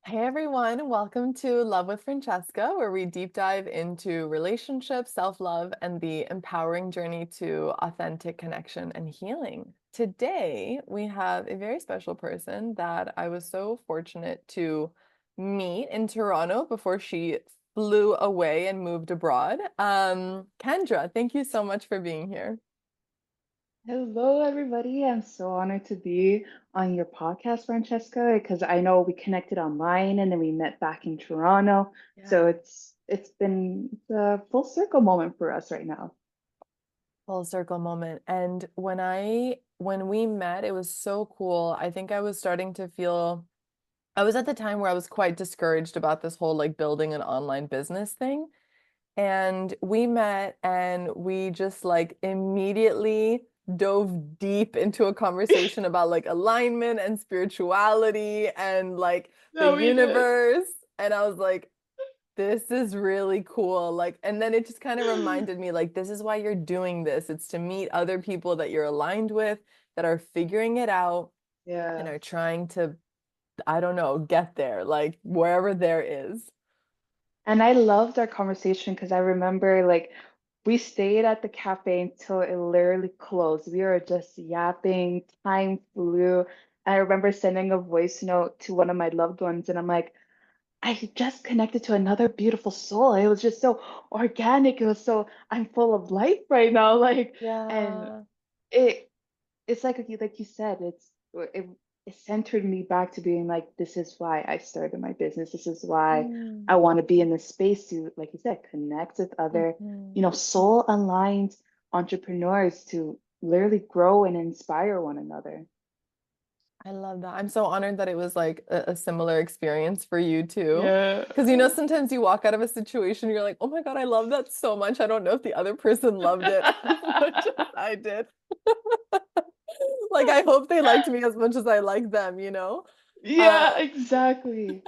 Hey everyone, welcome to Love with Francesca, where we deep dive into relationships, self-love, and the empowering journey to authentic connection and healing. Today, we have a very special person that I was so fortunate to meet in Toronto before she flew away and moved abroad. Kendra, thank you so much for being here. Hello, everybody. I'm so honored to be on your podcast, Francesca, because I know we connected online and then we met back in Toronto. So Yeah. it's a full circle moment for us right now. Full circle moment. And when we met, it was so cool. I think I was starting to feel I was at the time where I was quite discouraged about this whole like building an online business thing. And we met and we just like immediately dove deep into a conversation about like alignment and spirituality and like the No, we did. universe. And I was like, this is really cool. Like, and then it just kind of reminded me, like, this is why you're doing this. It's to meet other people that you're aligned with, that are figuring it out and Yeah. are trying to, I don't know, get there, like wherever there is. And I loved our conversation because I remember like we stayed at the cafe until it literally closed. We were just yapping, time flew. I remember sending a voice note to one of my loved ones, and I'm like, I just connected to another beautiful soul. It was just so organic. It was so I'm full of life right now. And Yeah. it it's like you said, it it centered me back to being like, this is why I started my business. This is why Mm, I want to be in this space to, like you said, connect with other, mhm. soul aligned entrepreneurs to literally grow and inspire one another. I love that. I'm so honored that it was like a similar experience for you too. Yeah. Because sometimes you walk out of a situation, you're like, oh my God, I love that so much. I don't know if the other person loved it as much as I did. Like, I hope they liked me as much as I liked them, you know? Um, Yeah, exactly.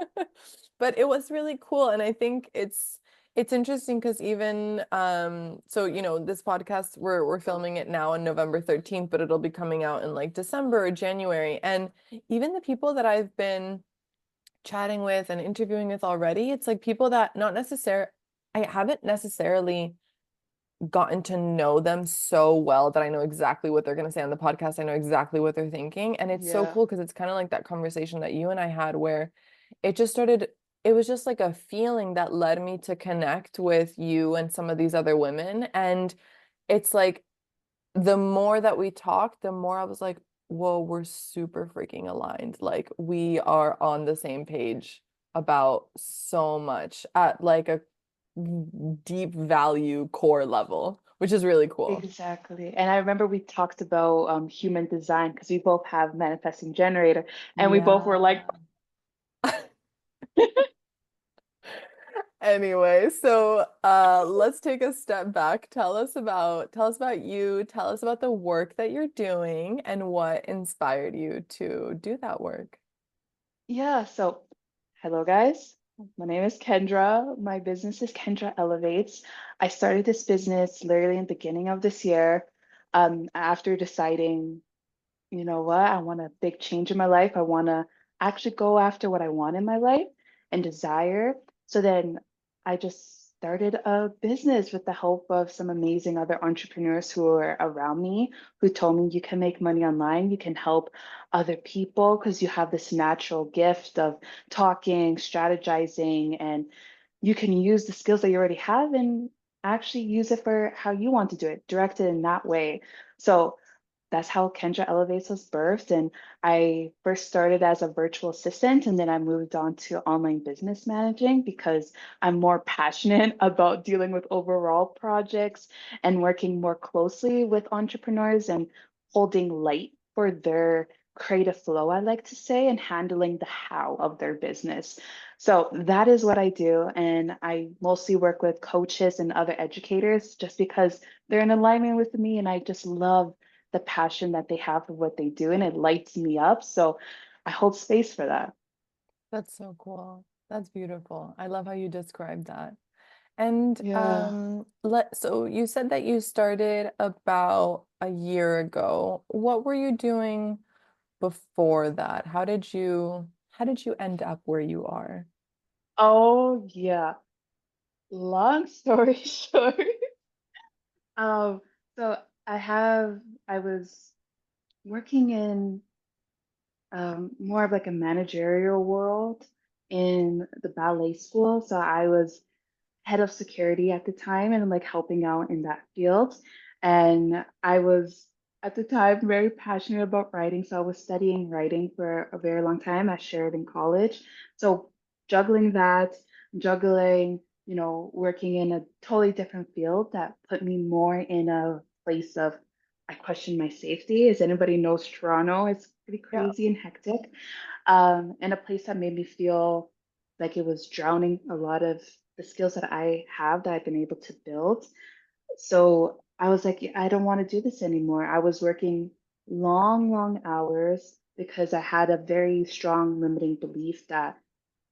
but it was really cool. And I think it's interesting because even so, this podcast we're filming it now on November 13th, but it'll be coming out in like December or January. And even the people that I've been chatting with and interviewing with already, it's like people that not necessarily I haven't necessarily gotten to know them so well that I know exactly what they're going to say on the podcast. I know exactly what they're thinking. And it's so Yeah. cool because it's kind of like that conversation that you and I had where it just started, it was just like a feeling that led me to connect with you and some of these other women. And it's like the more that we talked, the more I was like, whoa, we're super freaking aligned. Like we are on the same page about so much at like a deep value core level, which is really cool. Exactly. And I remember we talked about human design because we both have manifesting generator, and we both were like, Yeah. Anyway, so let's take a step back. Tell us about you, tell us about the work that you're doing and what inspired you to do that work. yeah, so hello guys. My name is Kendra. My business is Kendra Elevates. I started this business literally in the beginning of this year, after deciding, you know what, I want a big change in my life. I want to actually go after what I want in my life and desire. So then I just started a business with the help of some amazing other entrepreneurs who were around me, who told me you can make money online, you can help other people because you have this natural gift of talking, strategizing, and you can use the skills that you already have and actually use it for how you want to do it, direct it in that way. So that's how Kendra Elevates was birthed. And I first started as a virtual assistant, and then I moved on to online business managing because I'm more passionate about dealing with overall projects and working more closely with entrepreneurs and holding light for their creative flow, I like to say, and handling the how of their business. So that is what I do. And I mostly work with coaches and other educators just because they're in alignment with me. And I just love the passion that they have for what they do, and it lights me up. So I hold space for that. That's so cool. That's beautiful. I love how you described that. And Yeah. so you said that you started about a year ago. What were you doing before that? how did you end up where you are? Oh yeah. Long story short. Um, so I was working in more of like a managerial world in the ballet school. So I was head of security at the time and like helping out in that field. And I was at the time very passionate about writing. So I was studying writing for a very long time at Sheridan College. So juggling that, juggling, working in a totally different field that put me more in a place of I question my safety. As anybody knows, Toronto is pretty Yeah. crazy and hectic. And a place that made me feel like it was drowning a lot of the skills that I have that I've been able to build. So I was like, I don't want to do this anymore. I was working long, long hours because I had a very strong limiting belief that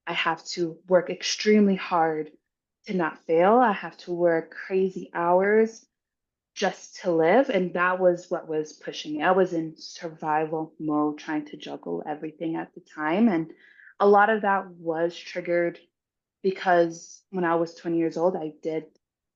I have to work extremely hard to not fail. I have to work crazy hours just to live. And that was what was pushing me. I was in survival mode, trying to juggle everything at the time. And a lot of that was triggered because when I was 20 years old, I did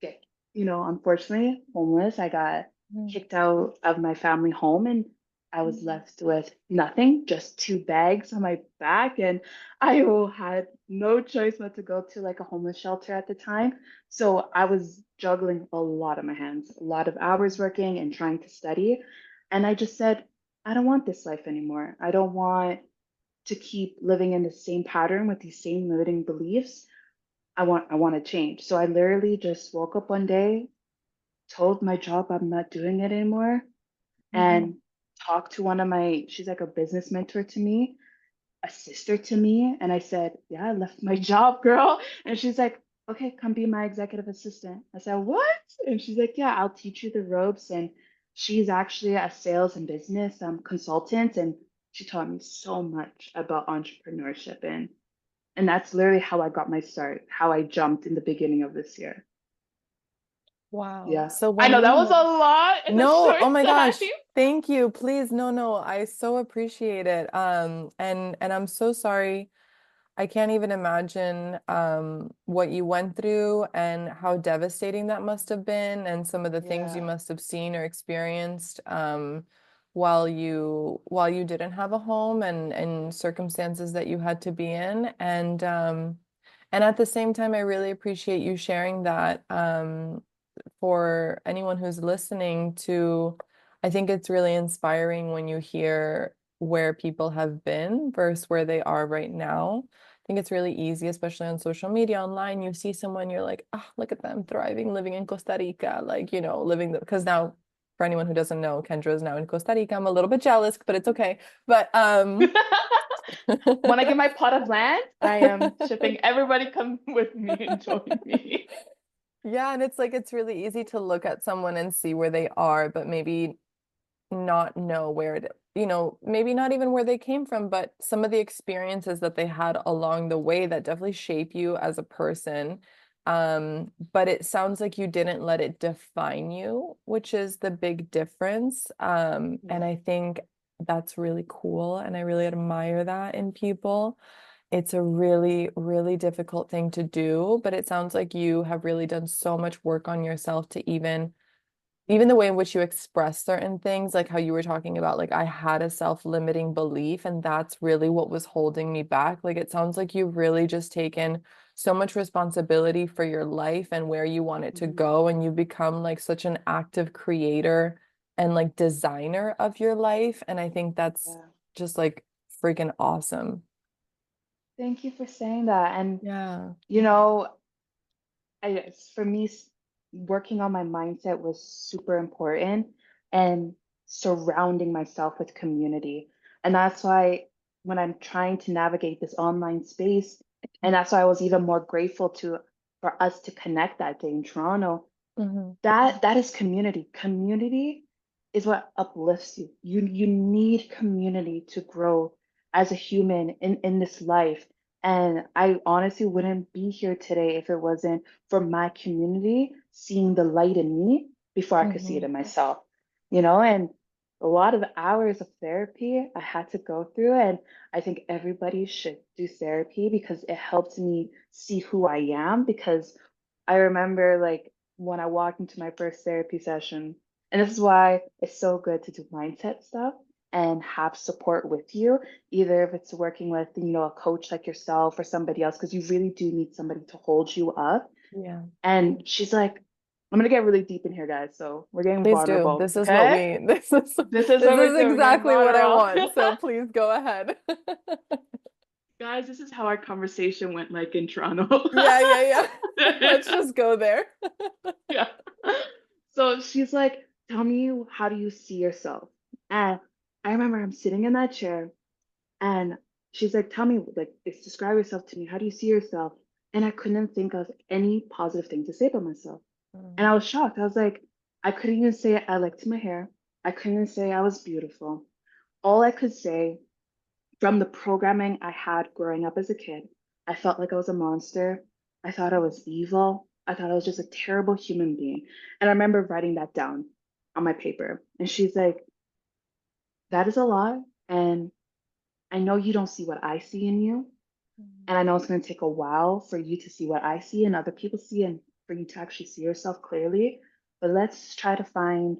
get, unfortunately homeless. I got Mm. kicked out of my family home and I was left with nothing, just two bags on my back. And I had no choice but to go to like a homeless shelter at the time. So I was juggling a lot of my hands, a lot of hours working and trying to study. And I just said, I don't want this life anymore. I don't want to keep living in the same pattern with these same limiting beliefs. I want to change. So I literally just woke up one day, told my job I'm not doing it anymore, Mhm. and talked to one of my, she's like a business mentor to me, a sister to me, and I said, "Yeah, I left my job, girl." And she's like, "Okay, come be my executive assistant." I said, "What?" And she's like, "Yeah, I'll teach you the ropes." And she's actually a sales and business consultant, and she taught me so much about entrepreneurship and that's literally how I got my start, how I jumped in the beginning of this year. Wow. Yeah. So I when know that you was a lot in a No, short oh my time. gosh. Thank you. Please, no, no. I so appreciate it. And I'm so sorry. I can't even imagine what you went through and how devastating that must have been and some of the things you Yeah. must have seen or experienced while you didn't have a home and circumstances that you had to be in. And at the same time, I really appreciate you sharing that. For anyone who's listening to, I think it's really inspiring when you hear where people have been versus where they are right now. I think it's really easy, especially on social media, online. You see someone, you're like, oh, look at them thriving, living in Costa Rica, like, living the, because now, for anyone who doesn't know, Kendra is now in Costa Rica. I'm a little bit jealous, but it's okay. But When I get my plot of land, I am shipping everybody come with me and join me. yeah, and it's like it's really easy to look at someone and see where they are, but maybe not know where it, maybe not even where they came from, but some of the experiences that they had along the way that definitely shape you as a person. But it sounds like you didn't let it define you, which is the big difference. And Yeah. I think that's really cool, and I really admire that in people. It's a really, really difficult thing to do, but it sounds like you have really done so much work on yourself to even the way in which you express certain things, like how you were talking about, like I had a self-limiting belief, and that's really what was holding me back. Like it sounds like you've really just taken so much responsibility for your life and where you want it to Mhm. go, and you become like such an active creator and like designer of your life. And I think that's Yeah. just like freaking awesome. Thank you for saying that. And, Yeah. you know, for me, working on my mindset was super important and surrounding myself with community. And that's why when I'm trying to navigate this online space, and that's why I was even more grateful to for us to connect that day in Toronto. Mhm. That is community. Community is what uplifts you. You need community to grow as a human in this life. And I honestly wouldn't be here today if it wasn't for my community seeing the light in me before I could see it Mhm. in myself. And a lot of hours of therapy I had to go through. And I think everybody should do therapy because it helped me see who I am. Because I remember like when I walked into my first therapy session, and this is why it's so good to do mindset stuff and have support with you, either if it's working with, a coach like yourself or somebody else, because you really do need somebody to hold you up. Yeah. And she's like, I'm gonna get really deep in here, guys. So we're getting Please do. vulnerable, This is what okay? we This is this what we're is doing. We're getting exactly what I vulnerable. want. So please go ahead. Guys, this is how our conversation went like in Toronto. Yeah, yeah, yeah. Let's just go there. Yeah. So she's like, tell me, how do you see yourself? And I remember I'm sitting in that chair and she's like, tell me, like, describe yourself to me. How do you see yourself? And I couldn't think of any positive thing to say about myself. And I Mm, was shocked. I was like, I couldn't even say I liked my hair. I couldn't even say I was beautiful. All I could say from the programming I had growing up as a kid, I felt like I was a monster. I thought I was evil. I thought I was just a terrible human being. And I remember writing that down on my paper. And she's like, that is a lot. And I know you don't see what I see in you. And I know it's going to take a while for you to see what I see and other people see and for you to actually see yourself clearly. But let's try to find,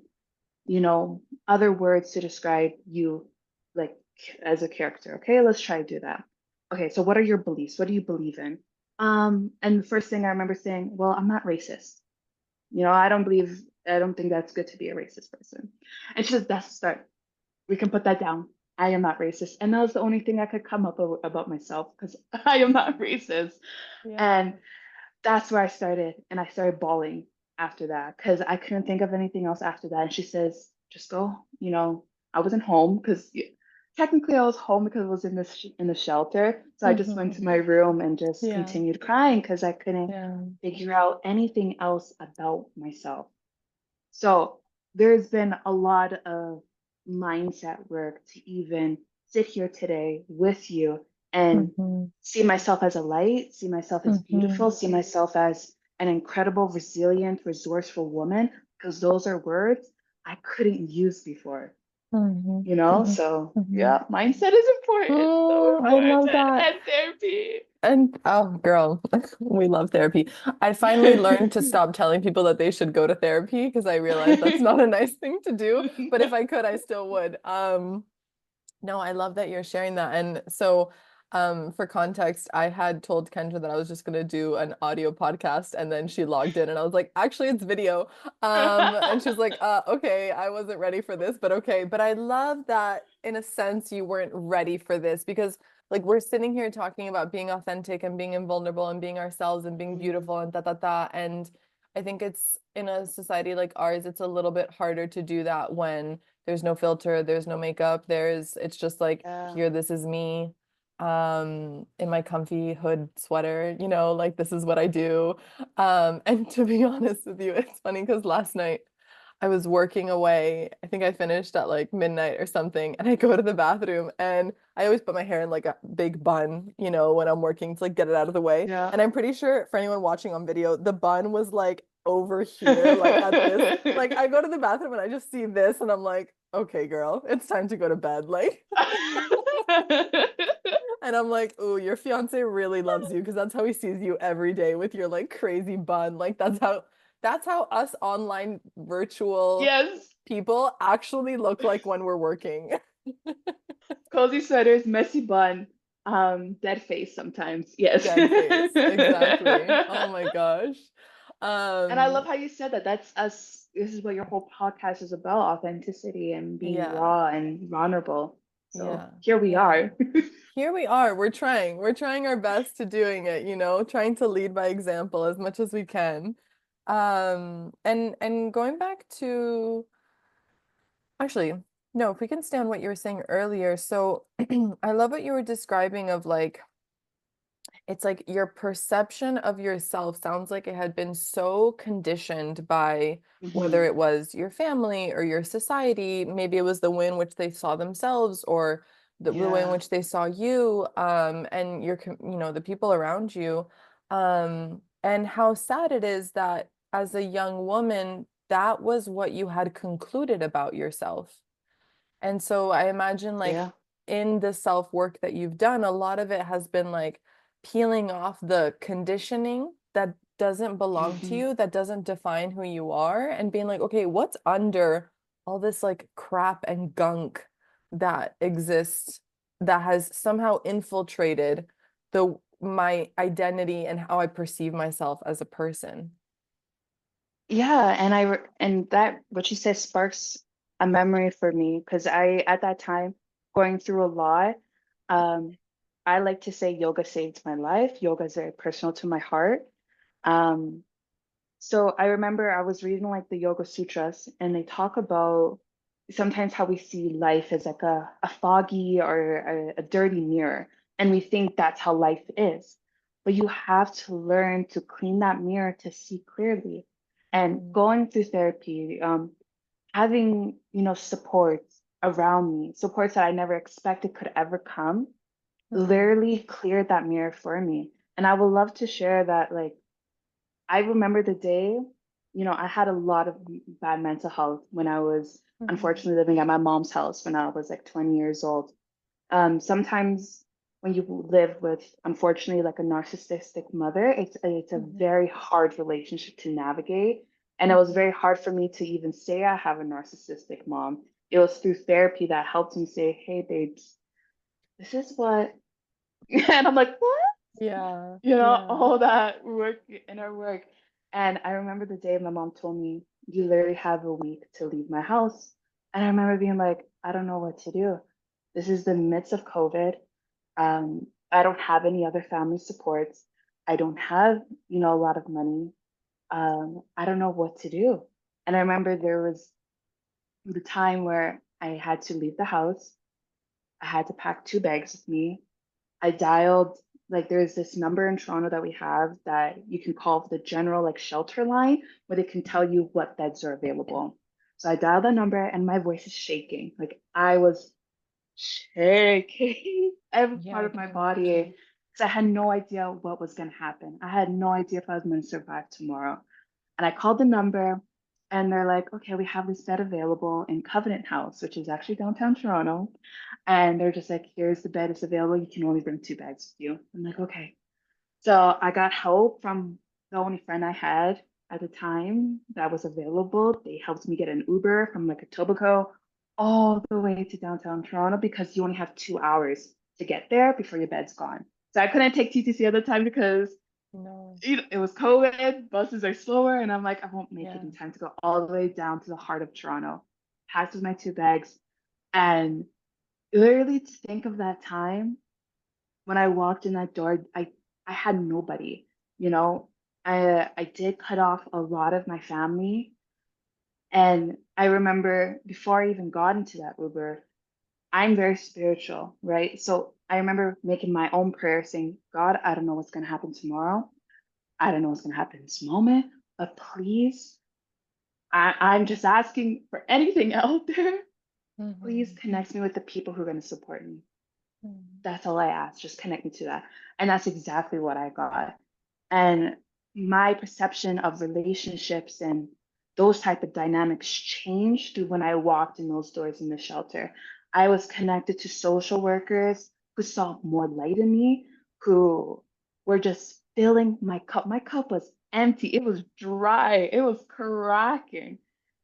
other words to describe you like as a character. Okay, let's try to do that. Okay, so what are your beliefs? What do you believe in? And the first thing I remember saying, well, I'm not racist. I don't think that's good to be a racist person. And she says, that's the start. We can put that down. I am not racist. And that was the only thing I could come up with about myself because I am not racist. yeah. And that's where I started. And I started bawling after that because I couldn't think of anything else after that. And she says, just go. I wasn't home because technically I was home because I was in the shelter. So I just went to my Mhm. room and just Yeah. continued crying because I couldn't Yeah. figure out anything else about myself. So there's been a lot of mindset work to even sit here today with you and Mhm. see myself as a light, see myself as beautiful, Mhm. see myself as an incredible, resilient, resourceful woman, because those are words I couldn't use before, Mhm. Mhm. So Mhm. yeah, mindset is important, so I important, love that. and therapy. And oh, girl, we love therapy. I finally learned to stop telling people that they should go to therapy because I realized that's not a nice thing to do. But if I could, I still would. No, I love that you're sharing that. And so, for context, I had told Kendra that I was just gonna do an audio podcast, and then she logged in, and I was like, actually, it's video. And she's like, okay, I wasn't ready for this, but okay. But I love that in a sense you weren't ready for this because like we're sitting here talking about being authentic and being invulnerable and being ourselves and being Mm, beautiful and da da da. And I think it's in a society like ours, it's a little bit harder to do that when there's no filter, there's no makeup, it's just like yeah, here, this is me, in my comfy hood sweater, like this is what I do. And to be honest with you, it's funny because last night I was working away. I think I finished at like midnight or something, and I go to the bathroom and I always put my hair in like a big bun, when I'm working to like get it out of the way. yeah. And I'm pretty sure for anyone watching on video, the bun was like over here, like at this. Like I go to the bathroom and I just see this and I'm like, okay, girl, it's time to go to bed. Like, and I'm like, oh, your fiance really loves you because that's how he sees you every day with your like crazy bun. Like that's how us online virtual Yes. people actually look like when we're working. Cozy sweaters, messy bun, dead face sometimes. Yes. Dead face. Exactly. Oh my gosh. And I love Um, how you said that. That's us. This is what your whole podcast is about, authenticity and being yeah. raw and vulnerable. So Yeah. here we Yeah. are. Here we are. We're trying. We're trying our best to doing it, trying to lead by example as much as we can. And going back to actually, no, if we can stay on what you were saying earlier. So I love what you were describing of like it's like your perception of yourself sounds like it had been so conditioned by whether Hmm. it was your family or your society, maybe it was the way in which they saw themselves or the way in Yeah. which they saw you, and the people around you. And how sad it is that as a young woman, that was what you had concluded about yourself. And so I imagine like Yeah. in the self-work that you've done, a lot of it has been like peeling off the conditioning that doesn't belong to Hmm. you, that doesn't define who you are, and being like, okay, what's under all this like crap and gunk that exists that has somehow infiltrated the my identity and how I perceive myself as a person. Yeah, and that what you said sparks a memory for me because I at that time going through a lot. Um, I like to say yoga saved my life. Yoga is very personal to my heart. Um, so I remember I was reading like the Yoga Sutras, and they talk about sometimes how we see life as like a foggy or a dirty mirror, and we think that's how life is. But you have to learn to clean that mirror to see clearly. And Mhm. going through therapy, having, supports around me, supports that I never expected could ever come, Mhm. literally cleared that mirror for me. And I would love to share that, like, I remember the day, I had a lot of bad mental health when I was Mhm. unfortunately living at my mom's house when I was like 20 years old. Sometimes when you live with, unfortunately, like a narcissistic mother, it's a Mhm. very hard relationship to navigate. And it was Mhm. very hard for me to even say I have a narcissistic mom. It was through therapy that helped me say, hey, babes, this is what, and I'm like, what? Yeah, yeah. All that work, inner work. And I remember the day my mom told me, you literally have a week to leave my house. And I remember being like, I don't know what to do. This is the midst of COVID. I don't have any other family supports. I don't have, a lot of money. I don't know what to do. And I remember there was the time where I had to leave the house. I had to pack 2 bags with me. I dialed, like, there's this number in Toronto that we have that you can call the general like shelter line where they can tell you what beds are available. So I dialed that number and my voice is shaking. Like I was shaking every Yeah, part I of can my imagine. body because I had no idea what was going to happen. I had no idea if I was going to survive tomorrow. And I called the number and they're like, okay, we have this bed available in Covenant House, which is actually downtown Toronto. And they're just like, here's the bed, it's available. You can only bring 2 bags with you. I'm like, okay. So I got help from the only friend I had at the time that was available. They helped me get an Uber from like Etobicoke all the way to downtown Toronto because you only have 2 hours to get there before your bed's gone. So I couldn't take TTC at the time because No. it was COVID, buses are slower, and I'm like, I won't make it Yeah. in time to go all the way down to the heart of Toronto. Packed with my 2 bags, and literally to think of that time when I walked in that door, I had nobody. You know, I did cut off a lot of my family, and I remember before I even got into that Uber, I'm very spiritual, right? So I remember making my own prayer saying, God, I don't know what's going to happen tomorrow. I don't know what's going to happen in this moment, but please, I'm just asking for anything out there. Please Mhm. connect me with the people who are going to support me. Mhm. That's all I asked. Just connect me to that. And that's exactly what I got. And my perception of relationships and those type of dynamics changed when I walked in those doors in the shelter. I was connected to social workers who saw more light in me, who were just filling my cup. My cup was empty. It was dry. It was cracking.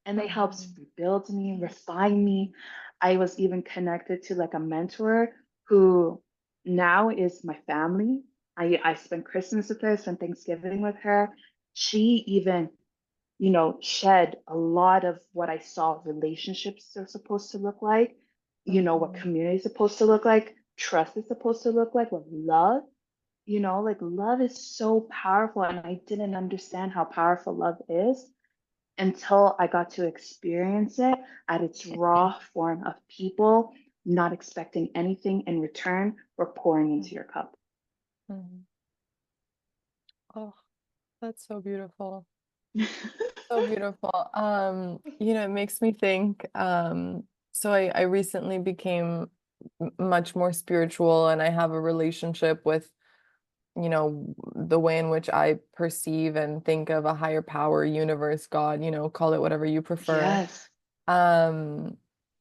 And they helped Mhm. rebuild me, refine me. I was even connected to like a mentor who now is my family. I spent Christmas with her, spent Thanksgiving with her. She even, shed a lot of what I saw relationships are supposed to look like, what Mhm. community is supposed to look like, trust is supposed to look like, what love, like love is so powerful. And I didn't understand how powerful love is until I got to experience it at its raw form of people not expecting anything in return or pouring into your cup. Mhm. Oh, that's so beautiful. So beautiful. It makes me think, so I recently became much more spiritual and I have a relationship with, the way in which I perceive and think of a higher power, universe, God, call it whatever you prefer. Yes. Um,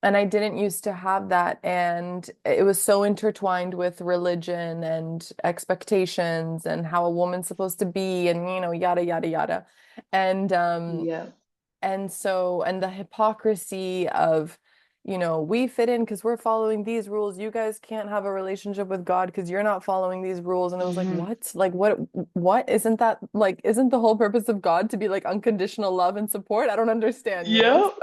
And I didn't used to have that. And it was so intertwined with religion and expectations and how a woman's supposed to be and, yada, yada, yada. And Yeah. and the hypocrisy of, we fit in because we're following these rules. You guys can't have a relationship with God because you're not following these rules. And I was like, Hmm. what? Like, what? Isn't that like, isn't the whole purpose of God to be like unconditional love and support? I don't understand. Yep.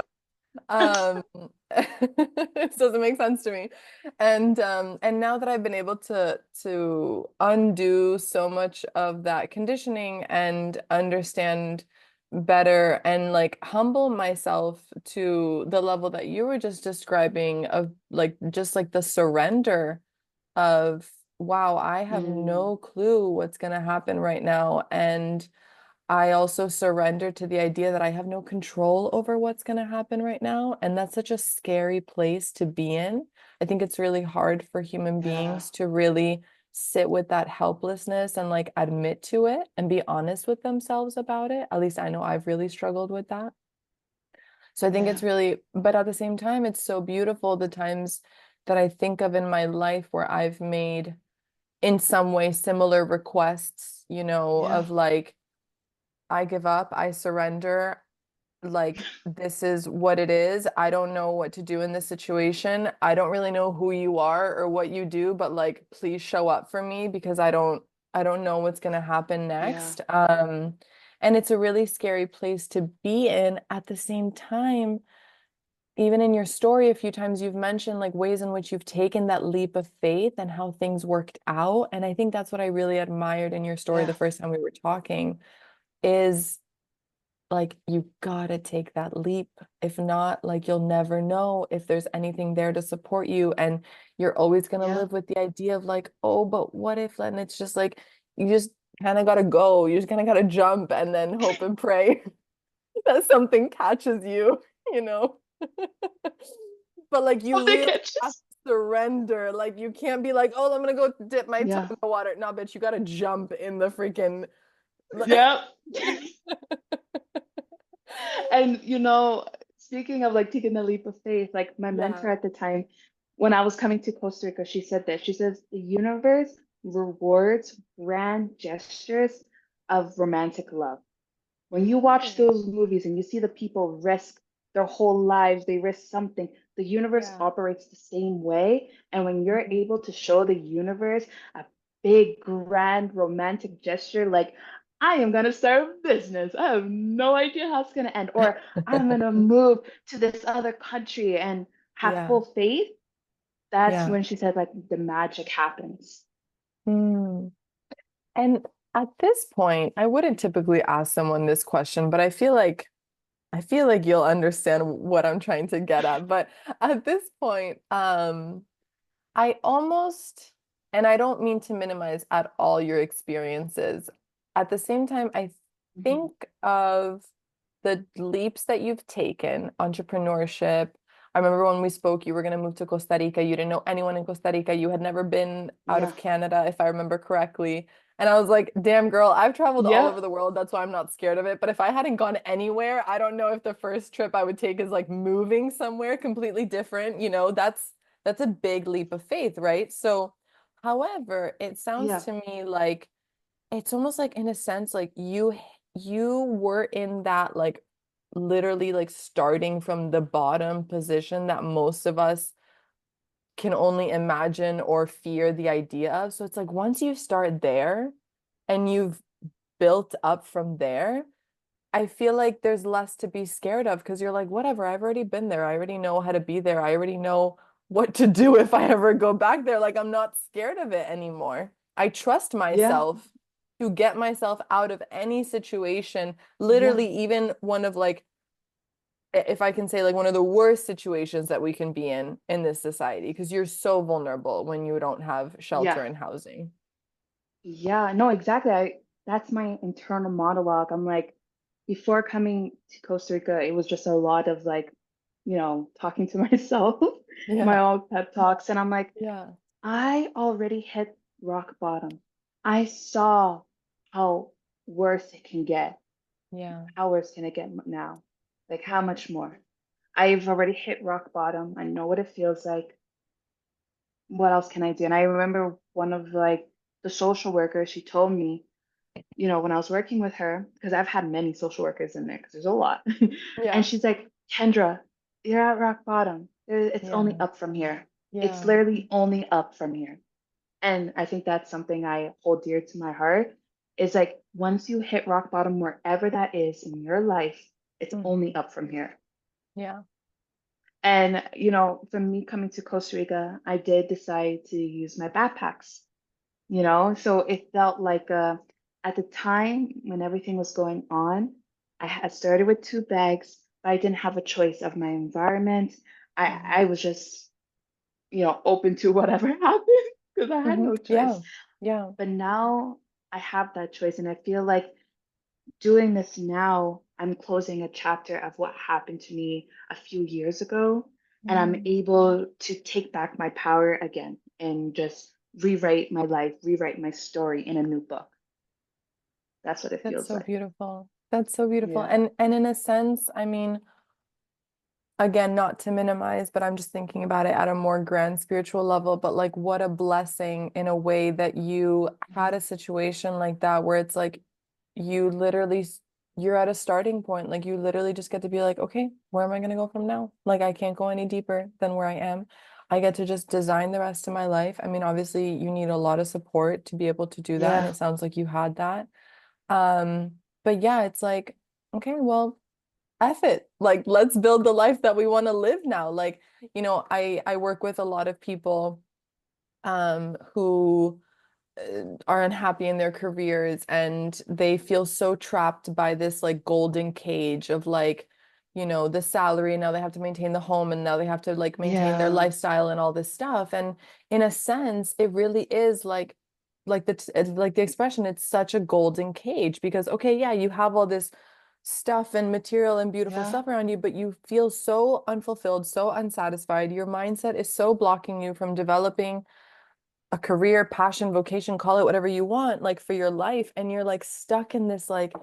Um, it doesn't make sense to me. And now that I've been able to undo so much of that conditioning and understand better and like humble myself to the level that you were just describing of like just like the surrender of wow, I have Mm. no clue what's gonna happen right now. And I also surrender to the idea that I have no control over what's going to happen right now. And that's such a scary place to be in. I think it's really hard for human Yeah. beings to really sit with that helplessness and like admit to it and be honest with themselves about it. At least I know I've really struggled with that. So I think it's Yeah. really, but at the same time, it's so beautiful the times that I think of in my life where I've made in some way similar requests, Yeah. of like, I give up, I surrender. Like, this is what it is. I don't know what to do in this situation. I don't really know who you are or what you do, but like, please show up for me because I don't know what's gonna happen Yeah. next. And it's a really scary place to be in. At the same time, even in your story, a few times you've mentioned like ways in which you've taken that leap of faith and how things worked out. And I think that's what I really admired in your story the Yeah. first time we were talking is like you gotta take that leap. If not, like you'll never know if there's anything there to support you. And you're always gonna Yeah. live with the idea of like, oh, but what if? And it's just like you just kind of gotta go. You just kind of gotta jump and then hope and pray that something catches you, you know? But like you Something really have to catches. surrender. Like you can't be like, oh, I'm gonna go dip my toe Yeah. in the water. No, bitch, you gotta jump in the freaking Yep. And speaking of like taking the leap of faith, like my yeah. mentor at the time, when I was coming to Costa Rica, she said this. She says the universe rewards grand gestures of romantic love. When you watch Oh, those movies and you see the people risk their whole lives, they risk something, the universe yeah. operates the same way. And when you're Mhm. able to show the universe a big, grand, romantic gesture, like, I am going to start a business. I have no idea how it's going to end. Or I'm going to move to this other country and have Yeah, full faith. That's yeah. when she said, like, the magic happens. Mm. And at this point, I wouldn't typically ask someone this question, but I feel like you'll understand what I'm trying to get at. But at this point, I almost, and I don't mean to minimize at all your experiences. At the same time, I Mhm. think of the leaps that you've taken, entrepreneurship. I remember when we spoke, you were going to move to Costa Rica. You didn't know anyone in Costa Rica. You had never been out Yeah. of Canada, if I remember correctly. And I was like, damn, girl, I've traveled all over Yep. the world. That's why I'm not scared of it. But if I hadn't gone anywhere, I don't know if the first trip I would take is like moving somewhere completely different. That's a big leap of faith, right? So, however, it sounds Yeah. to me like it's almost like in a sense like you were in that like literally like starting from the bottom position that most of us can only imagine or fear the idea of. So it's like once you start there and you've built up from there, I feel like there's less to be scared of because you're like, whatever, I've already been there. I already know how to be there. I already know what to do if I ever go back there. Like, I'm not scared of it anymore. I trust Yeah. myself to get myself out of any situation, Yeah. literally, even one of like, if I can say, like, one of the worst situations that we can be in this society, because you're so vulnerable when you don't have Yeah. shelter and housing. Yeah, no, exactly. That's my internal monologue. I'm like, before coming to Costa Rica, it was just a lot of like, talking to myself, my Yeah. own pep talks. And I'm like, Yeah. I already hit rock bottom. I saw how worse it can get. Yeah. How worse can it get now? Like, how much more? I've already hit rock bottom. I know what it feels like. What else can I do? And I remember one of like the social workers, she told me, when I was working with her, because I've had many social workers in there, because there's a lot. And Yeah. she's like, Kendra, you're at rock bottom. It's only Yeah. up from here. It's Yeah. literally only up from here. And I think that's something I hold dear to my heart is like once you hit rock bottom, wherever that is in your life, it's only Hmm. up from here. Yeah. And, for me coming to Costa Rica, I did decide to use my backpacks, so it felt like at the time when everything was going on, I had started with 2 bags, but I didn't have a choice of my environment. I Hmm. was just, open to whatever happened because I had Hmm. no Yeah. choice. Yeah. But now I have that choice, and I feel like doing this now, I'm closing a chapter of what happened to me a few years ago, and I'm Mm. able to take back my power again and just rewrite my life, rewrite my story in a new book. That's what it That's feels so like. beautiful. That's so beautiful. Yeah. And in a sense, I mean, again, not to minimize, but I'm just thinking about it at a more grand spiritual level, but like what a blessing in a way that you had a situation like that where it's like you literally you're at a starting point. Like you literally just get to be like, okay, where am I going to go from now? Like I can't go any deeper than where I am. I get to just design the rest of my life. I mean, obviously you need a lot of support to be able to do that, and Yeah. it sounds like you had that. Um, but yeah, it's like, okay, well, F it. Like, let's build the life that we want to live now. Like, I work with a lot of people who are unhappy in their careers and they feel so trapped by this like golden cage of like, the salary, and now they have to maintain the home, and now they have to like maintain their Yeah. lifestyle and all this stuff. And in a sense, it really is like the expression, it's such a golden cage because okay, yeah, you have all this stuff and material and beautiful Yeah. stuff around you, but you feel so unfulfilled, so unsatisfied. Your mindset is so blocking you from developing a career, passion, vocation, call it whatever you want, like for your life. And you're like stuck in this like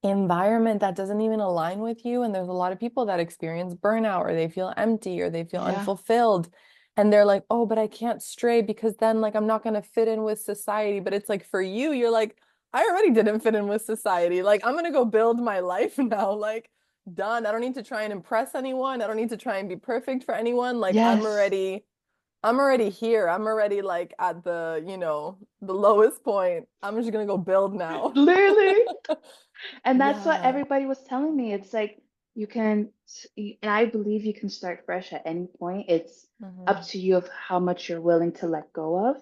environment that doesn't even align with you. And there's a lot of people that experience burnout or they feel empty or they feel Yeah. unfulfilled. And they're like, oh, but I can't stray because then like I'm not going to fit in with society. But it's like for you, you're like, I already didn't fit in with society. Like I'm going to go build my life now. Like done. I don't need to try and impress anyone. I don't need to try and be perfect for anyone. Like Yes. I'm already here. I'm already like at the lowest point. I'm just gonna go build now. Literally. And that's what Yeah. everybody was telling me. It's like you can, and I believe you can start fresh at any point. It's up Hmm. to you of how much you're willing to let go of.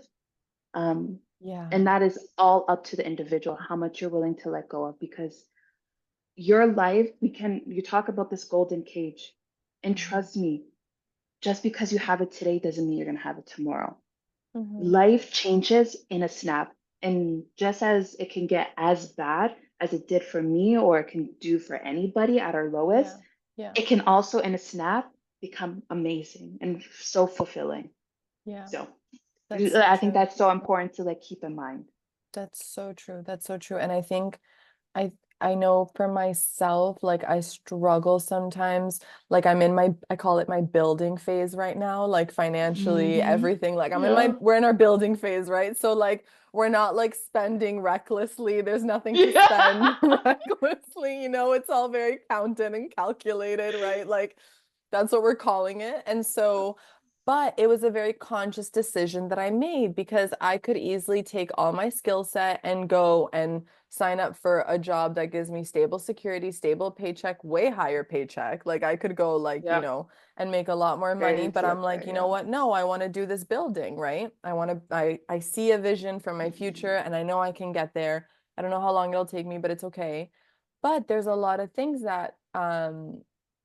Um, Yeah. and that is all up to the individual, how much you're willing to let go of, because your life, you talk about this golden cage. And Hmm. trust me, just because you have it today doesn't mean you're going to have it tomorrow. Hmm. Life changes in a snap. And just as it can get as bad as it did for me, or it can do for anybody at our lowest, Yeah. Yeah. it can also, in a snap, become amazing and so fulfilling. Yeah. So That's so I think true. that's so important to like keep in mind. That's so true. That's so true. And I think I I know for myself, like I struggle sometimes. Like I call it my building phase right now, like financially, Hmm. everything. Like Yeah. we're in our building phase, right? So like we're not like spending recklessly. There's nothing to Yeah. spend recklessly, it's all very counted and calculated, right? Like that's what we're calling it. And so, but it was a very conscious decision that I made because I could easily take all my skill set and go and sign up for a job that gives me stable security, stable paycheck, way higher paycheck. Like I could go like, Yep. and make a lot more Straight money, but into I'm it like, there. you know Yeah. what? No, I want to do this building, right? I see a vision for my future and I know I can get there. I don't know how long it'll take me, but it's okay. But there's a lot of things that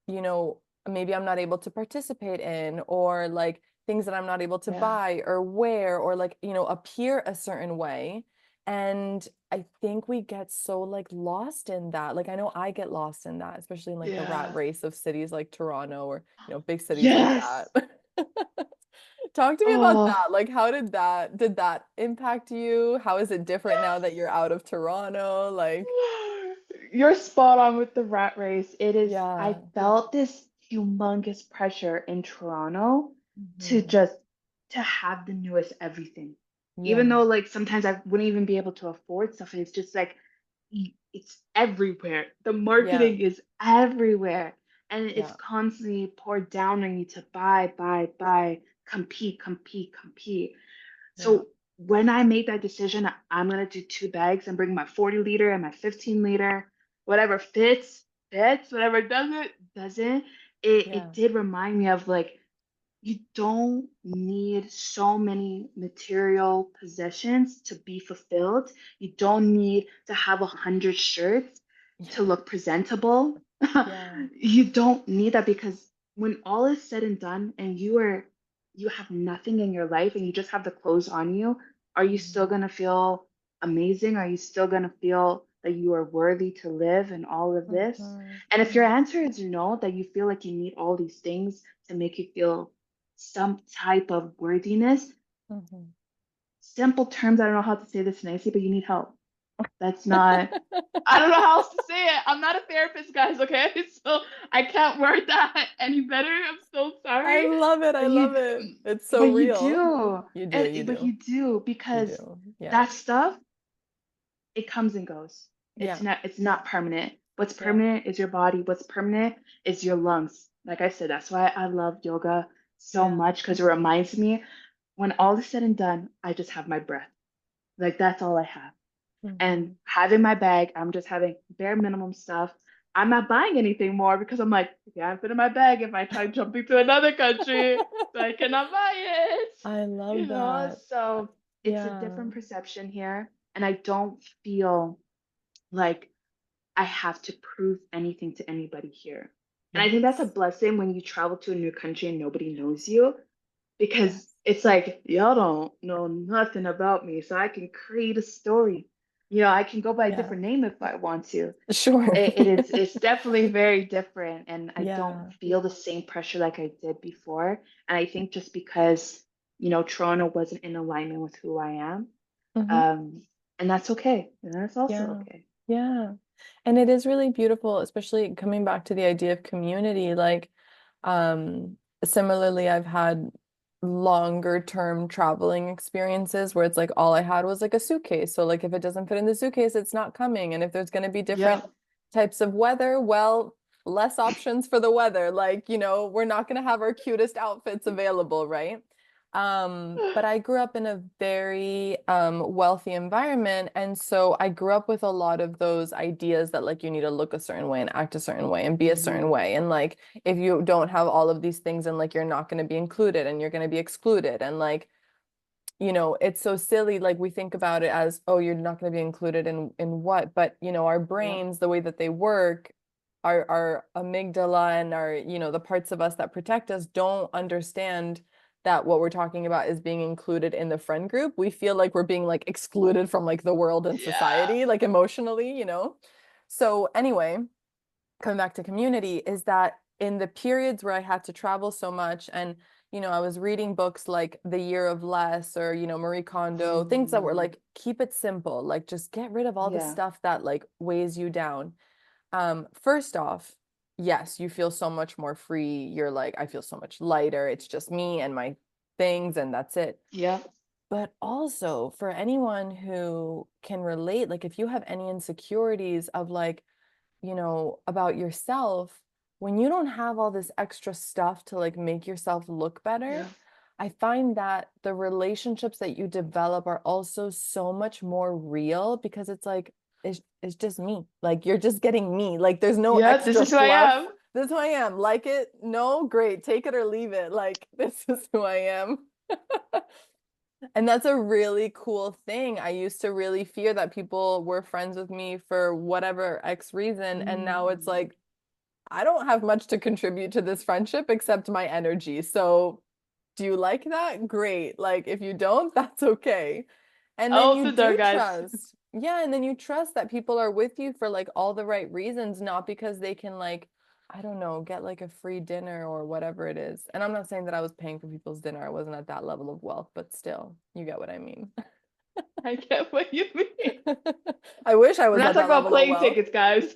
you know, maybe I'm not able to participate in, or like things that I'm not able to Yeah. buy or wear, or like, appear a certain way. And I think we get so like lost in that. Like I know I get lost in that, especially in like the rat Yeah. race of cities like Toronto or, big cities like that. Yes. Talk to me about Oh. that. Like how did that impact you? How is it different now that you're out of Toronto? Like, You're spot on with the rat race. It is, I yeah. felt this humongous pressure in Toronto to Mhm. just to have the newest everything. Even Yeah. though like sometimes I wouldn't even be able to afford stuff, and it's just like it's everywhere. The Yeah. marketing is everywhere. And it's Yeah. constantly poured down on you to buy, compete, compete, compete. Yeah. So when I made that decision, I'm gonna do two bags and bring my 40 liter and my 15 liter, whatever fits, whatever doesn't. It Yeah. did remind me of like you don't need so many material possessions to be fulfilled. You don't need to have 100 shirts to Yeah. look presentable. Yeah. You don't need that because when all is said and done and you have nothing in your life and you just have the clothes on you, are you still Mhm. gonna feel amazing? Are you still gonna feel that you are worthy to live and all of this? Mhm. And if your Mhm. answer is no, that you feel like you need all these things to make you feel some type of worthiness. Mhm. Simple terms, I don't know how to say this nicely, but you need help. That's not, I don't know how else to say it. I'm not a therapist, guys, okay? So I can't word that any better. I'm so I sorry. love it. I But love it. It's so but you real. do. You do. You But do. you do You because do. Yeah. that stuff, it comes and goes. Yeah. It's not permanent. What's Yeah. permanent is your body. What's permanent is your lungs. Like I said, that's why I love yoga so Yeah. much because it reminds me when all is said and done, I just have my breath. Like that's all I have. And Mhm. having my bag, I'm just having bare minimum stuff. I'm not buying anything more because I'm like, it can't fit in my bag if I try jumping to another country, so I cannot buy it. I love that. So it's a Yeah. different perception here. And I don't feel like I have to prove anything to anybody here. And I think that's a Yes. blessing when you travel to a new country and nobody knows you because Yes. it's like y'all don't know nothing about me, so I can create a story. I can go by a Yeah. different name if I want to. Sure. It's definitely very different, and I don't Yeah. feel the same pressure like I did before. And I think just because Toronto wasn't in alignment with who I am, Hmm. um, and that's okay. And that's also Yeah. okay. Yeah. And it is really beautiful, especially coming back to the idea of community. Like, similarly, I've had longer term traveling experiences where it's like all I had was like a suitcase. So like if it doesn't fit in the suitcase, it's not coming. And if there's going to be different Yep. types of weather, well, less options for the weather. Like, we're not going to have our cutest outfits available, right? But I grew up in a very wealthy environment, and so I grew up with a lot of those ideas that like you need to look a certain way and act a certain way and be a certain Hmm. way, and like if you don't have all of these things, and like you're not going to be included and you're going to be excluded, and like it's so silly. Like we think about it as, oh, you're not going to be included in what, but our Yep. brains, the way that they work, our amygdala and our the parts of us that protect us don't understand that what we're talking about is being included in the friend group. We feel like we're being like excluded from like the world and Yeah. society, like emotionally. So anyway, coming back to community, is that in the periods where I had to travel so much, and I was reading books like The Year of Less, or Marie Kondo, things that were Mm, like keep it simple, like just get rid of all the yeah. stuff that like weighs you down. First off, yes, you feel so much more free. You're like, I feel so much lighter. It's just me and my things, and that's it. Yep. But also for anyone who can relate, like if you have any insecurities of like, about yourself, when you don't have all this extra stuff to like make yourself look better, Yep. I find that the relationships that you develop are also so much more real because it's like, it's just me. Like you're just getting me. Like there's no Yep. This extra is who I fluff. am. This is who I am. Like it? No, great. Take it or leave it. Like this is who I am. And that's a really cool thing. I used to really fear that people were friends with me for whatever X reason. And now it's Mm. like, I don't have much to contribute to this friendship except my energy. So, do you like that? Great. Like, if you don't, that's okay. And then Open you the door, do guys. trust. Yeah. And then you trust that people are with you for like all the right reasons, not because they can, like, I don't know, get like a free dinner or whatever it is. And I'm not saying that I was paying for people's dinner. I wasn't at that level of wealth, but still, you get what I mean. I get what you mean. I wish I We're was not at talking that about level of plane wealth. tickets, guys.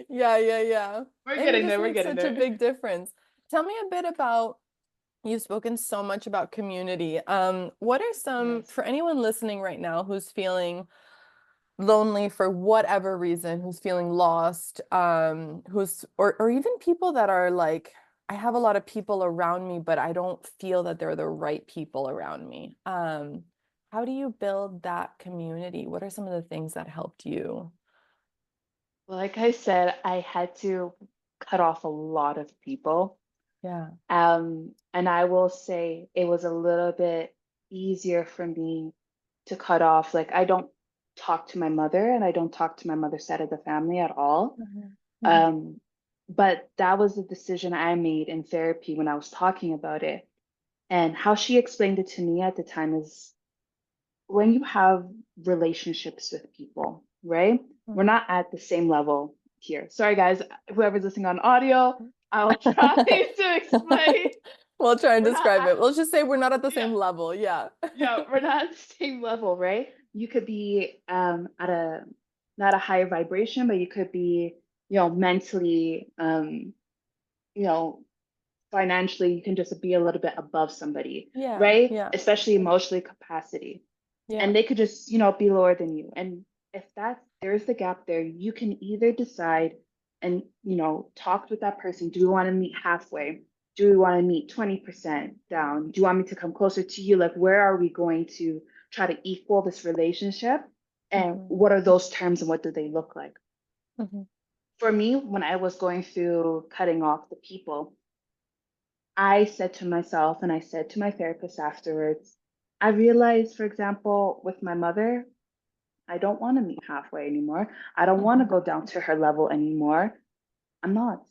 Yeah, yeah, yeah. We're I think it getting just there. We're makes getting such a there. big difference. Tell me a bit about, you've spoken so much about community. What are some, Yes. for anyone listening right now who's feeling lonely for whatever reason, who's feeling lost, who's or even people that are like, I have a lot of people around me, but I don't feel that they're the right people around me. How do you build that community? What are some of the things that helped you? Well, like I said, I had to cut off a lot of people. Yeah. And I will say it was a little bit easier for me to cut off. Like I don't talk to my mother and I don't talk to my mother's side of the family at all. Mhm. Mhm. Um, but that was the decision I made in therapy when I was talking about it. And how she explained it to me at the time is when you have relationships with people, right? We're Mhm. not at the same level here. Sorry, guys, whoever's listening on audio, I'll try to explain. We'll try and We're not describe at, it. Let's just say we're not at the yeah, same level. Yeah. yeah, we're not at the same level, right? You could be at a not a higher vibration, but you could be, mentally, you know, financially, you can just be a little bit above somebody, Yeah. right? Yeah. Especially emotionally capacity. Yeah. And they could just, be lower than you. And if there's the gap there, you can either decide and, talk with that person. Do we want to meet halfway? Do we want to meet 20% down? Do you want me to come closer to you? Like, where are we going to try to equal this relationship? And Mhm. what are those terms and what do they look like? Mhm. For me, when I was going through cutting off the people, I said to myself, and I said to my therapist afterwards, I realized, for example, with my mother, I don't want to meet halfway anymore. I don't want to Mhm. go down to her level anymore. I'm not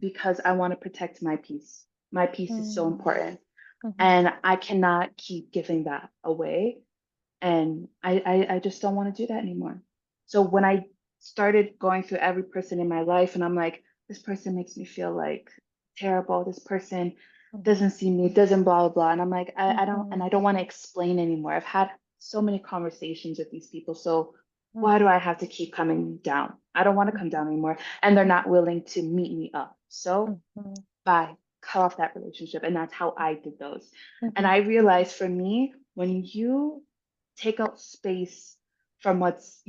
because I want to protect my peace. My peace is so Mhm. important. Mhm. And I cannot keep giving that away. And I just don't want to do that anymore. So when I started going through every person in my life, and I'm like, this person makes me feel like terrible. This person doesn't Mhm. see me, doesn't blah blah blah. And I'm like, I Mhm. don't want to explain anymore. I've had so many conversations with these people. So why do Mhm. I have to keep coming down? I don't want to come Mhm. down anymore. And they're not willing to meet me up. So Mhm. bye, cut off that relationship. And that's how I did those. And Mhm. I realized for me, when you take out space from what's,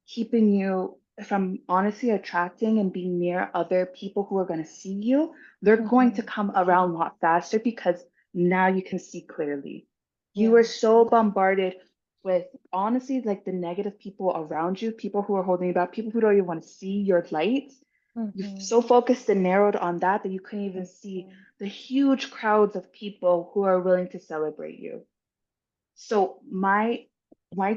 keeping you from honestly attracting and being near other people who are going to see you, they're going to Mhm. come around a lot faster because now you can see clearly. You Yeah. were so bombarded with honestly like the negative people around you, people who are holding you back, people who don't even want to see your light. You're Mhm. so focused and narrowed on that that you couldn't even see the huge crowds of people who are willing to celebrate you. So my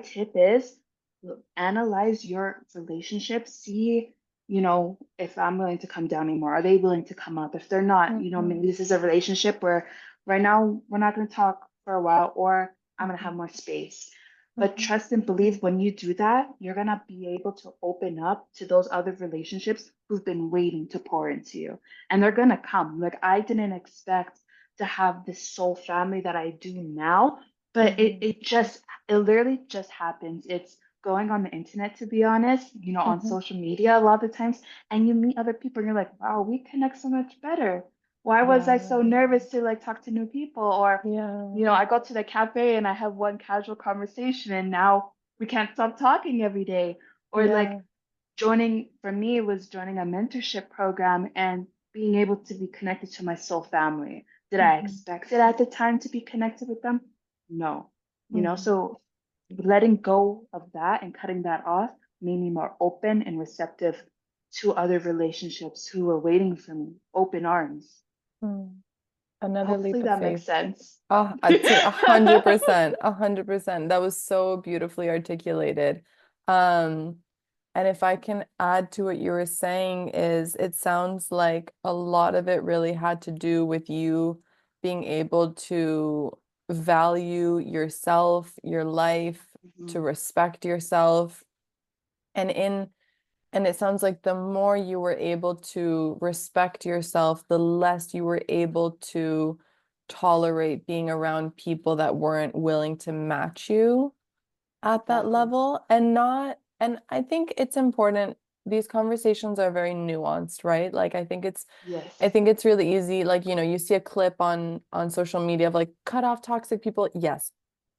tip is look, analyze your relationship, see, if I'm willing to come down anymore, are they willing to come up? If they're not, maybe Mhm. this is a relationship where right now we're not going to talk for a while, or I'm going to have Mhm. more space. But Mhm. trust and believe when you do that, you're going to be able to open up to those other relationships who've been waiting to pour into you. And they're going to come. Like I didn't expect to have this soul family that I do now, but Mhm. it literally just happens. It's going on the internet, to be honest, on Mhm. social media a lot of the times, and you meet other people and you're like, wow, we connect so much better. Why was I Yeah. so nervous to like talk to new people? Or, Yeah. I go to the cafe and I have one casual conversation and now we can't stop talking every day. Or like Yeah. joining, for me, it was joining a mentorship program and being able to be connected to my soul family. Did I Mhm. expect it at the time to be connected with them? No. Mhm. So letting go of that and cutting that off made me more open and receptive to other relationships who were waiting for me, open arms. Mm. Another Hopefully leap of that makes faith. sense. To 100%, 100%. That was so beautifully articulated. Um, and if I can add to what you were saying is it sounds like a lot of it really had to do with you being able to value yourself, your life, to Mhm. respect yourself. And in and it sounds like the more you were able to respect yourself, the less you were able to tolerate being around people that weren't willing to match you at that Exactly. level. And I think it's important. these conversations are very nuanced, right? Like I Yes. think it's really easy. Like, you see a clip on social media of like cut off toxic people. Yes,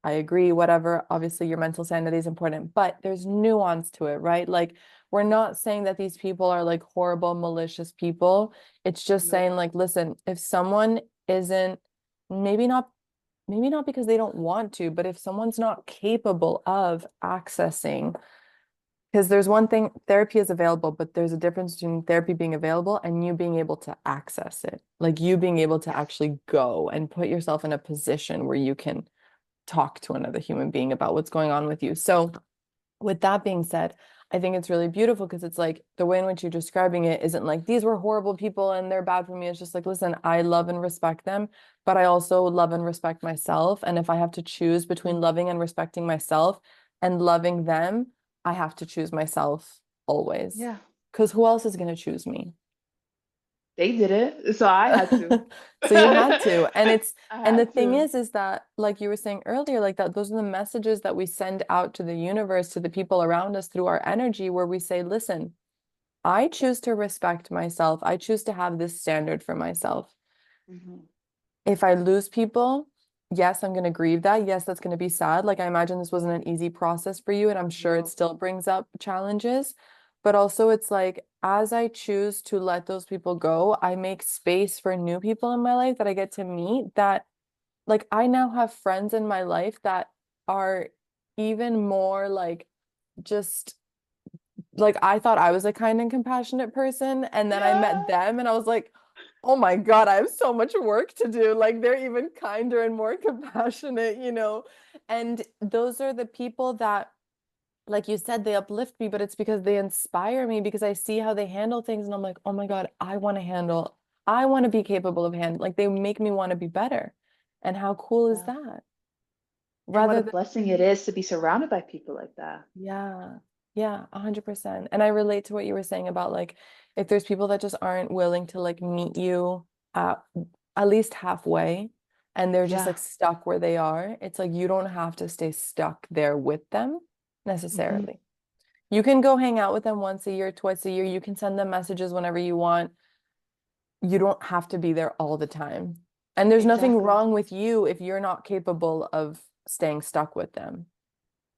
I agree, whatever. Obviously, your mental sanity is important, but there's nuance to it, right? Like we're not saying that these people are like horrible, malicious people. It's just Nope. saying like, listen, if someone isn't maybe not maybe not because they don't want to, but if someone's not capable of accessing, because there's one thing, therapy is available, but there's a difference between therapy being available and you being able to access it. Like you being able to Yes. actually go and put yourself in a position where you can talk to another human being about what's going on with you. So, with that being said, I think it's really beautiful because it's like the way in which you're describing it isn't like these were horrible people and they're bad for me. It's just like, listen, I love and respect them, but I also love and respect myself. And if I have to choose between loving and respecting myself and loving them, I have to choose myself always. Yeah. Because who else is going to choose me? They did it, so I had to. So you had to. I And the had thing to. is that like you were saying earlier, like that those are the messages that we send out to the universe, to the people around us through our energy, where we say, listen, I choose to respect myself. I choose to have this standard for myself. Mhm. If I lose people, yes, I'm going to grieve that. Yes, that's going to be sad. Like I imagine this wasn't an easy process for you, and I'm sure it No. still brings up challenges. But also, it's like as I choose to let those people go, I make space for new people in my life that I get to meet that, like, I now have friends in my life that are even more like just like I thought I was a kind and compassionate person, and then I met Yeah. them and I was like, oh my God, I have so much work to do. Like they're even kinder and more compassionate. And those are the people that, like you said, they uplift me, but it's because they inspire me because I see how they handle things and I'm like, oh my God, I want to be capable of handling, like they make me want to be better. And how cool is Yeah. that? And what Rather a than blessing it is to be surrounded by people like that. Yeah. Yeah, 100%. And I relate to what you were saying about like if there's people that just aren't willing to like meet you at at least halfway and they're just Yeah. like stuck where they are, it's like you don't have to stay stuck there with them Hmm. necessarily. You can go hang out with them once a year, twice a year. You can send them messages whenever you want. You don't have to be there all the time. And there's nothing Exactly. wrong with you if you're not capable of staying stuck with them.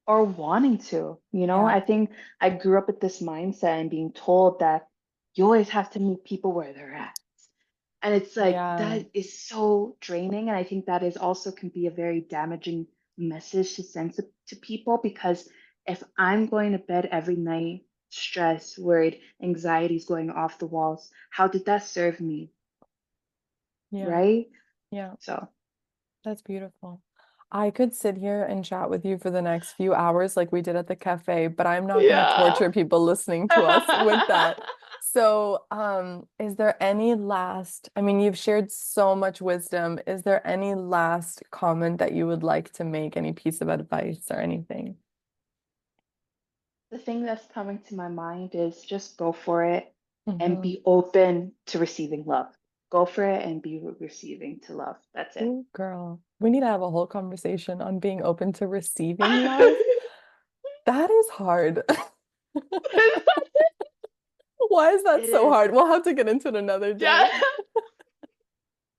Or wanting to, Yeah. I think I grew up with this mindset and being told that you always have to meet people where they're at. And it's like Yeah. that is so draining. And I think that is also can be a very damaging message to send to people because if I'm going to bed every night, stressed, worried, anxiety is going off the walls, how did that serve me? Yeah. Right? Yeah. So, That's beautiful. I could sit here and chat with you for the next few hours like we did at the cafe, but I'm not going to yeah. torture people listening to us with that. So, is there any last, I mean, you've shared so much wisdom. Is there any last comment that you would like to make, any piece of advice or anything? The thing that's coming to my mind is just go for it and Hmm. be open to receiving love. Go for it and be receiving to love. That's it. Ooh, girl, we need to have a whole conversation on being open to receiving love. That is hard. Why is that It so is. hard? We'll have to get into it another Yeah. day.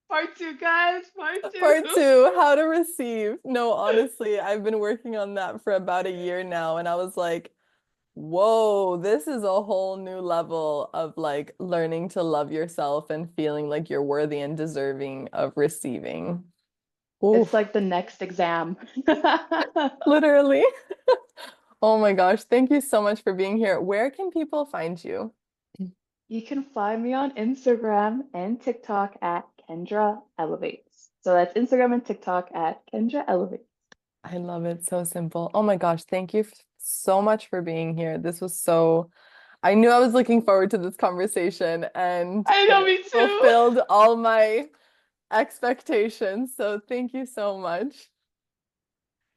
Part two, guys. Part two. Part two, how to receive. No, honestly, I've been working on that for about a year now, and I was like, whoa, this is a whole new level of like learning to love yourself and feeling like you're worthy and deserving of receiving. It's Oof, like the next exam. literally. Oh my gosh, thank you so much for being here. Where can people find you? You can find me on Instagram and TikTok at Kendra Elevates. So that's Instagram and TikTok at Kendra Elevates. I love it. So simple. Oh my gosh, thank you so much for being here. This was so, I knew I was looking forward to this conversation and I know, it me too. fulfilled all my expectations. So thank you so much.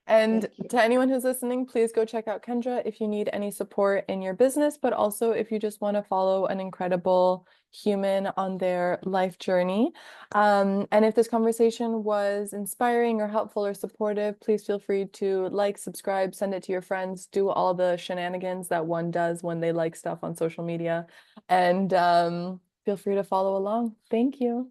And Thank you. to anyone who's listening, please go check out Kendra if you need any support in your business, but also if you just want to follow an incredible human on their life journey. And if this conversation was inspiring or helpful or supportive, please feel free to like, subscribe, send it to your friends, do all the shenanigans that one does when they like stuff on social media, and feel free to follow along. Thank you.